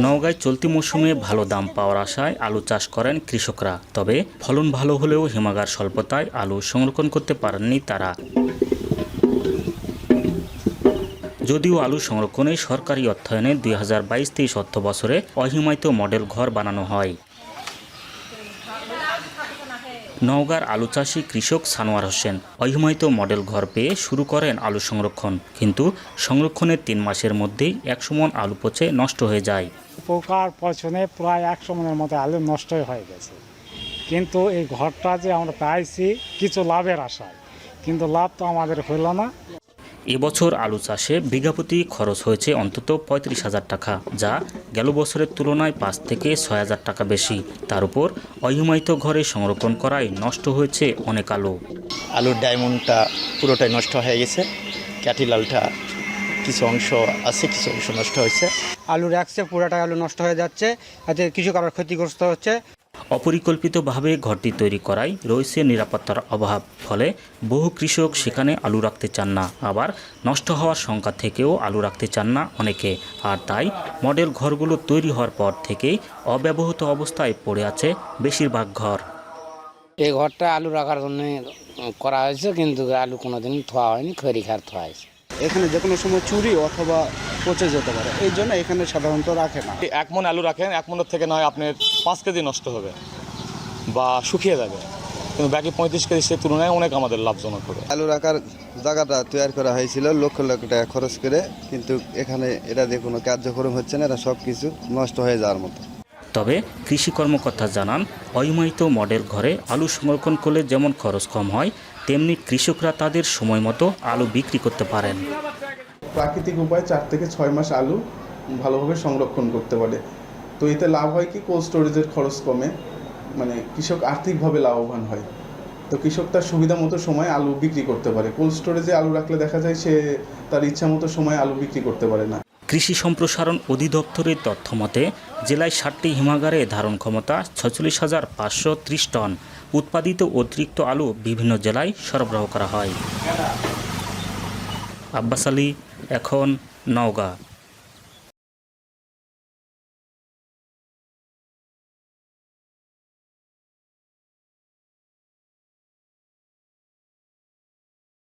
নওগাঁয় চলতি মৌসুমে ভালো দাম পাওয়ার আশায় আলু চাষ করেন কৃষকরা। তবে ফলন ভালো হলেও হিমাগার স্বল্পতায় আলু সংরক্ষণ করতে পারেননি তারা। যদিও আলু সংরক্ষণে সরকারি অর্থায়নে 2022-23 অর্থ বছরে অহিমায়িত মডেল ঘর বানানো হয়। নওগাঁর আলু চাষী কৃষক সানোয়ার হোসেন অহিমায়িত মডেল ঘর পেয়ে শুরু করেন আলু সংরক্ষণ, কিন্তু সংরক্ষণের 3 মাসের মধ্যেই 100 মণ আলু পচে নষ্ট হয়ে যায়। পোকার পছনে প্রায় 100 মণের মতো আলু নষ্টই হয়ে গেছে। কিন্তু এই ঘরটা যে আমরা পাইছি কিছু লাভের আশায়, কিন্তু লাভ তো আমাদের হইল না। এবছর আলু চাষে বিঘাপ্রতি খরচ হয়েছে অন্তত 35,000 টাকা, যা গেল বছরের তুলনায় 5 থেকে 6,000 টাকা বেশি। তার উপর অহিমায়িত ঘরে সংরক্ষণ করায় নষ্ট হয়েছে অনেক আলু। আলুর ডায়মন্ডটা পুরোটাই নষ্ট হয়ে গেছে, ক্যাটিলালটা কিছু অংশ আছে, কিছু অংশ নষ্ট হয়েছে। আলু রাখছে পুরোটা আলু নষ্ট হয়ে যাচ্ছে, এতে কিছু কারোর ক্ষতিগ্রস্ত হচ্ছে। অপরিকল্পিতভাবে ঘরটি তৈরি করায় রয়েছে নিরাপত্তার অভাব, ফলে বহু কৃষক সেখানে আলু রাখতে চান না। আবার নষ্ট হওয়ার শঙ্কা থেকেও আলু রাখতে চান না অনেকে। আর তাই মডেল ঘরগুলো তৈরি হওয়ার পর থেকেই অব্যবহৃত অবস্থায় পড়ে আছে বেশিরভাগ ঘর। এই ঘরটা আলু রাখার জন্য করা হয়েছে, কিন্তু আলু কোনোদিন ধোয়া হয়নি, খড়ি খার ধোয়া হয়েছে। এখানে যে কোনো সময় চুরি অথবা পচে যেতে পারে, এই জন্য এখানে সাধারণত রাখে না। 1 মণ আলু রাখেন, 1 মণের থেকে নয় আপনার 5 কেজি নষ্ট হবে বা শুকিয়ে যাবে, কিন্তু বাকি 35 কেজি সে তুলনায় অনেক আমাদের লাভজনক হবে। আলু রাখার জায়গাটা তৈরি করা হয়েছিল লক্ষ লক্ষ টাকা খরচ করে, কিন্তু এখানে এটা দিয়ে কোনো কার্যক্রম হচ্ছে না, এটা সব কিছু নষ্ট হয়ে যাওয়ার মতো। তবে কৃষি কর্মকর্তা জানান, অহিমায়িত মডেল ঘরে আলু সংরক্ষণ করলে যেমন খরচ কম হয়, তেমনি কৃষকরা তাদের সময় মতো আলু বিক্রি করতে পারেন। প্রাকৃতিক উপায়ে 4 থেকে 6 মাস আলু ভালোভাবে সংরক্ষণ করতে পারে। তো এতে লাভ হয় কি, কোল্ড স্টোরেজের খরচ কমে, মানে কৃষক আর্থিকভাবে লাভবান হয়। তো কৃষক তার সুবিধা মতো সময় আলু বিক্রি করতে পারে। কোল্ড স্টোরেজে আলু রাখলে দেখা যায় সে তার ইচ্ছা মতো সময় আলু বিক্রি করতে পারে না। কৃষি সম্প্রসারণ অধিদপ্তরের তথ্য মতে জেলায় 7টি হিমাগারে ধারণ ক্ষমতা 46,530 টন। উৎপাদিত অতিরিক্ত আলু বিভিন্ন জেলায় সরবরাহ করা হয়। আব্বাস আলী, এখন, নওগাঁ।